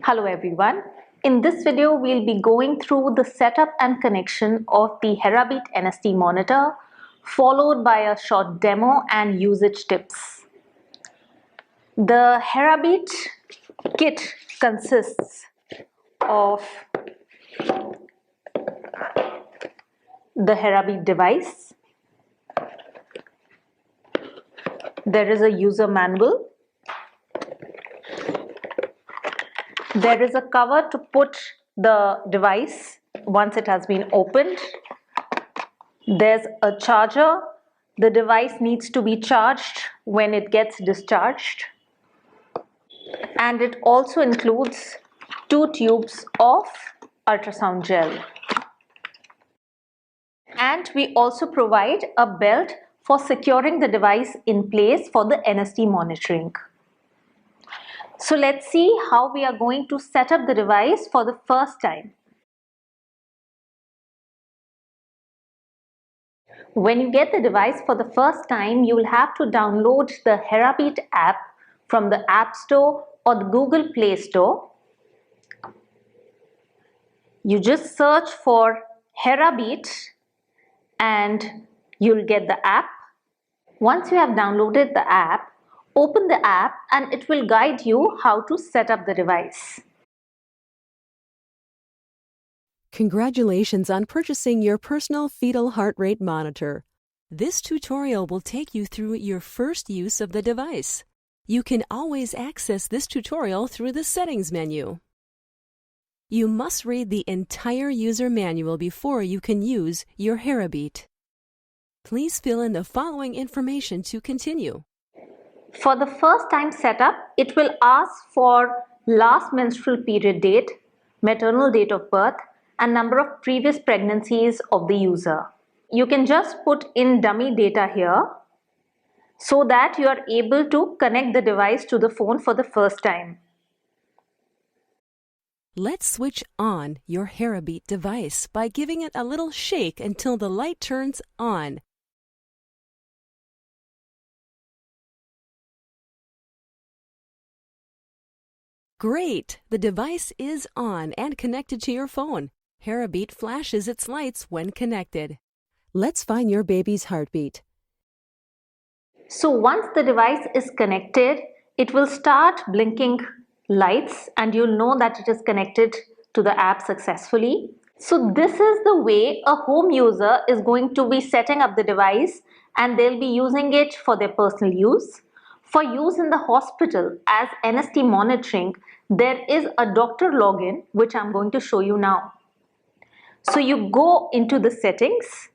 Hello everyone. In this video, we'll be going through the setup and connection of the HeraBEAT NST monitor, followed by a short demo and usage tips. The HeraBEAT kit consists of the HeraBEAT device. There is a user manual. There is a cover to put the device once it has been opened. There's a charger. The device needs to be charged when it gets discharged. And it also includes 2 tubes of ultrasound gel. And we also provide a belt for securing the device in place for the NST monitoring. So let's see how we are going to set up the device for the first time. When you get the device for the first time, you will have to download the HeraBEAT app from the App Store or the Google Play Store. You just search for HeraBEAT and you'll get the app. Once you have downloaded the app, open the app and it will guide you how to set up the device. Congratulations on purchasing your personal fetal heart rate monitor. This tutorial will take you through your first use of the device. You can always access this tutorial through the Settings menu. You must read the entire user manual before you can use your HeraBEAT. Please fill in the following information to continue. For the first time setup, it will ask for last menstrual period date, maternal date of birth, and number of previous pregnancies of the user. You can just put in dummy data here so that you are able to connect the device to the phone for the first time. Let's switch on your HeraBEAT device by giving it a little shake until the light turns on. Great! The device is on and connected to your phone. HeraBEAT flashes its lights when connected. Let's find your baby's heartbeat. So once the device is connected, it will start blinking lights and you'll know that it is connected to the app successfully. So this is the way a home user is going to be setting up the device and they'll be using it for their personal use. For use in the hospital as NST monitoring, there is a doctor login which I'm going to show you now. So you go into the settings,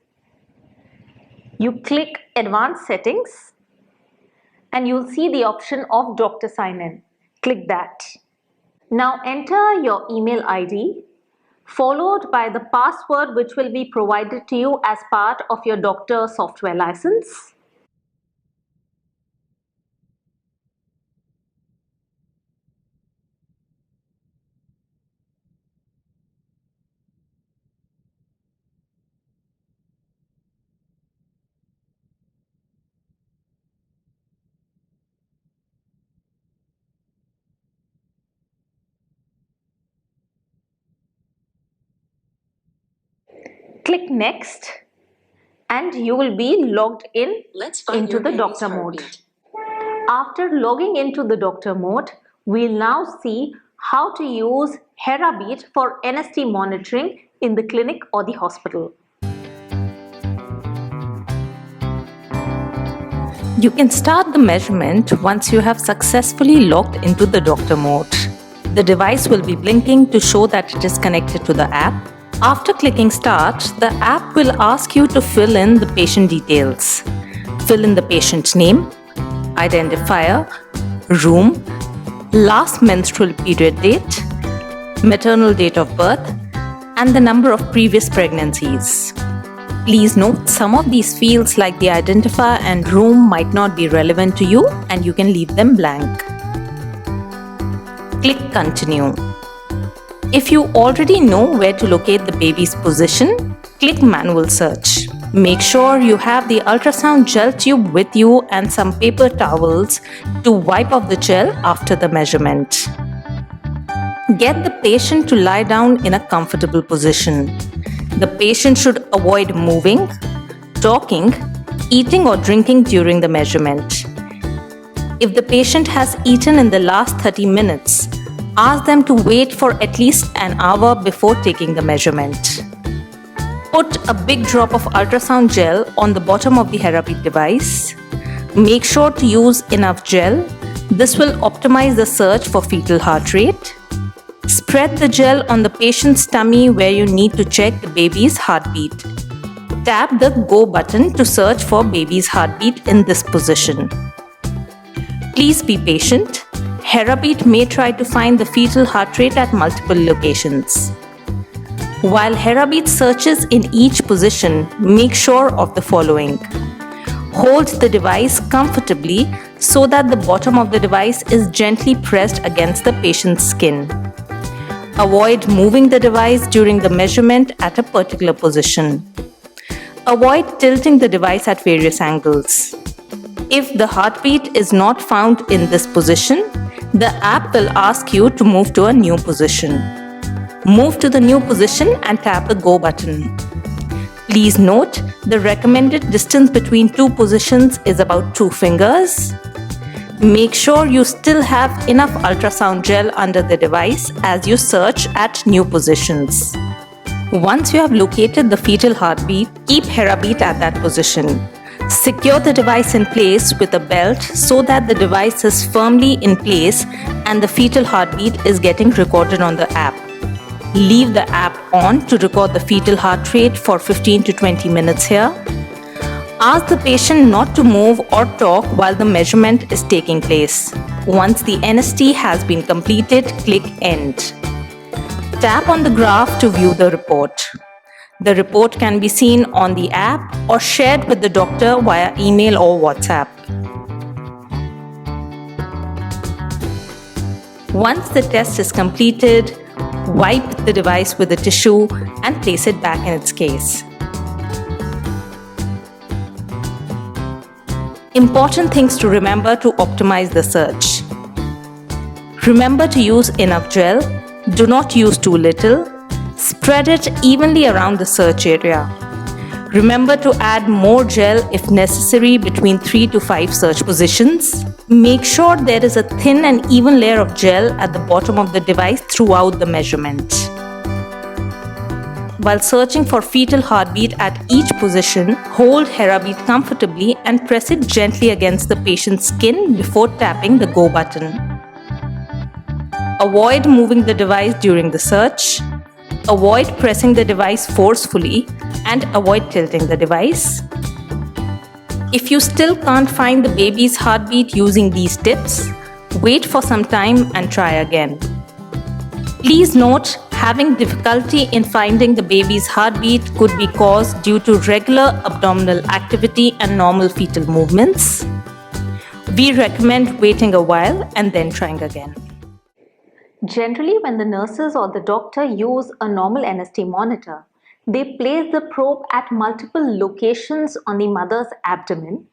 you click advanced settings and you'll see the option of doctor sign in. Click that. Now enter your email ID followed by the password which will be provided to you as part of your doctor software license. Click next and you will be logged in into the doctor mode. After logging into the doctor mode, we'll now see how to use HeraBEAT for NST monitoring in the clinic or the hospital. You can start the measurement once you have successfully logged into the doctor mode. The device will be blinking to show that it is connected to the app. After clicking Start, the app will ask you to fill in the patient details. Fill in the patient's name, identifier, room, last menstrual period date, maternal date of birth, and the number of previous pregnancies. Please note, some of these fields like the identifier and room might not be relevant to you and you can leave them blank. Click Continue. If you already know where to locate the baby's position, click Manual Search. Make sure you have the ultrasound gel tube with you and some paper towels to wipe off the gel after the measurement. Get the patient to lie down in a comfortable position. The patient should avoid moving, talking, eating or drinking during the measurement. If the patient has eaten in the last 30 minutes, ask them to wait for at least an hour before taking the measurement. Put a big drop of ultrasound gel on the bottom of the HeraBEAT device. Make sure to use enough gel. This will optimize the search for fetal heart rate. Spread the gel on the patient's tummy where you need to check the baby's heartbeat. Tap the Go button to search for baby's heartbeat in this position. Please be patient. HeraBEAT may try to find the fetal heart rate at multiple locations. While HeraBEAT searches in each position, make sure of the following. Hold the device comfortably so that the bottom of the device is gently pressed against the patient's skin. Avoid moving the device during the measurement at a particular position. Avoid tilting the device at various angles. If the heartbeat is not found in this position, the app will ask you to move to a new position. Move to the new position and tap the Go button. Please note, the recommended distance between two positions is about 2 fingers. Make sure you still have enough ultrasound gel under the device as you search at new positions. Once you have located the fetal heartbeat, keep HeraBEAT at that position. Secure the device in place with a belt so that the device is firmly in place and the fetal heartbeat is getting recorded on the app. Leave the app on to record the fetal heart rate for 15 to 20 minutes here. Ask the patient not to move or talk while the measurement is taking place. Once the NST has been completed, click End. Tap on the graph to view the report. The report can be seen on the app or shared with the doctor via email or WhatsApp. Once the test is completed, wipe the device with a tissue and place it back in its case. Important things to remember to optimize the search. Remember to use enough gel. Do not use too little. Spread it evenly around the search area. Remember to add more gel if necessary between 3 to 5 search positions. Make sure there is a thin and even layer of gel at the bottom of the device throughout the measurement. While searching for fetal heartbeat at each position, hold HeraBEAT comfortably and press it gently against the patient's skin before tapping the Go button. Avoid moving the device during the search. Avoid pressing the device forcefully and avoid tilting the device. If you still can't find the baby's heartbeat using these tips, wait for some time and try again. Please note, having difficulty in finding the baby's heartbeat could be caused due to regular abdominal activity and normal fetal movements. We recommend waiting a while and then trying again. Generally, when the nurses or the doctor use a normal NST monitor, they place the probe at multiple locations on the mother's abdomen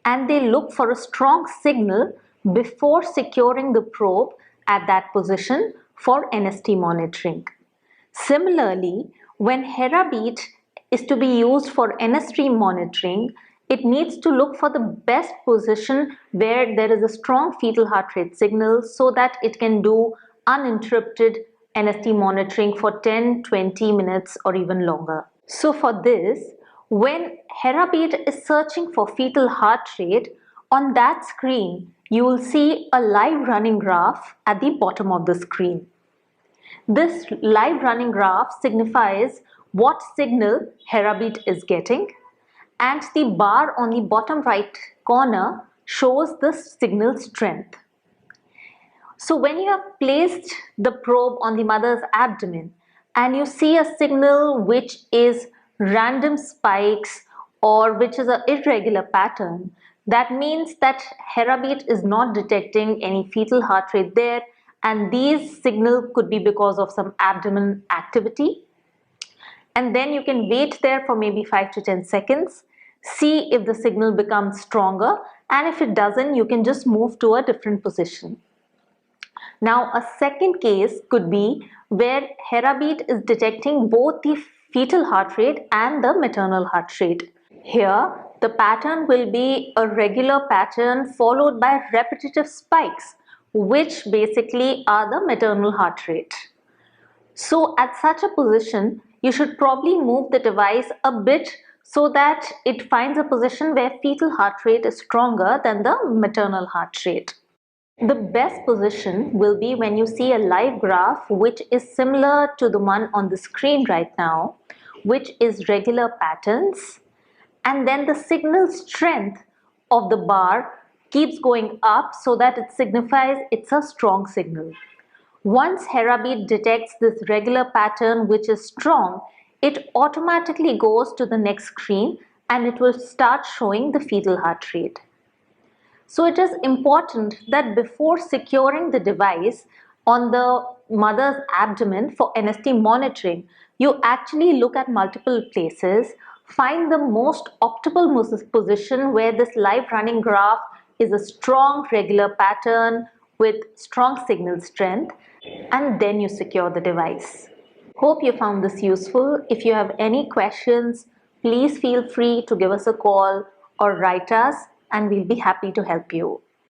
and they look for a strong signal before securing the probe at that position for NST monitoring. Similarly, when HeraBEAT is to be used for NST monitoring, it needs to look for the best position where there is a strong fetal heart rate signal so that it can do uninterrupted NST monitoring for 10, 20 minutes or even longer. So for this, when HeraBEAT is searching for fetal heart rate, on that screen, you will see a live running graph at the bottom of the screen. This live running graph signifies what signal HeraBEAT is getting, and the bar on the bottom right corner shows the signal strength. So when you have placed the probe on the mother's abdomen and you see a signal which is random spikes or which is an irregular pattern, that means that HeraBEAT is not detecting any fetal heart rate there, and these signals could be because of some abdomen activity. And then you can wait there for maybe 5 to 10 seconds, see if the signal becomes stronger, and if it doesn't, you can just move to a different position. Now, a second case could be where HeraBEAT is detecting both the fetal heart rate and the maternal heart rate. Here, the pattern will be a regular pattern followed by repetitive spikes, which basically are the maternal heart rate. So at such a position, you should probably move the device a bit so that it finds a position where fetal heart rate is stronger than the maternal heart rate. The best position will be when you see a live graph which is similar to the one on the screen right now, which is regular patterns, and then the signal strength of the bar keeps going up so that it signifies it's a strong signal. Once HeraBEAT detects this regular pattern which is strong, it automatically goes to the next screen and it will start showing the fetal heart rate. So it is important that before securing the device on the mother's abdomen for NST monitoring, you actually look at multiple places, find the most optimal position where this live running graph is a strong regular pattern with strong signal strength, and then you secure the device. Hope you found this useful. If you have any questions, please feel free to give us a call or write us, and we'll be happy to help you.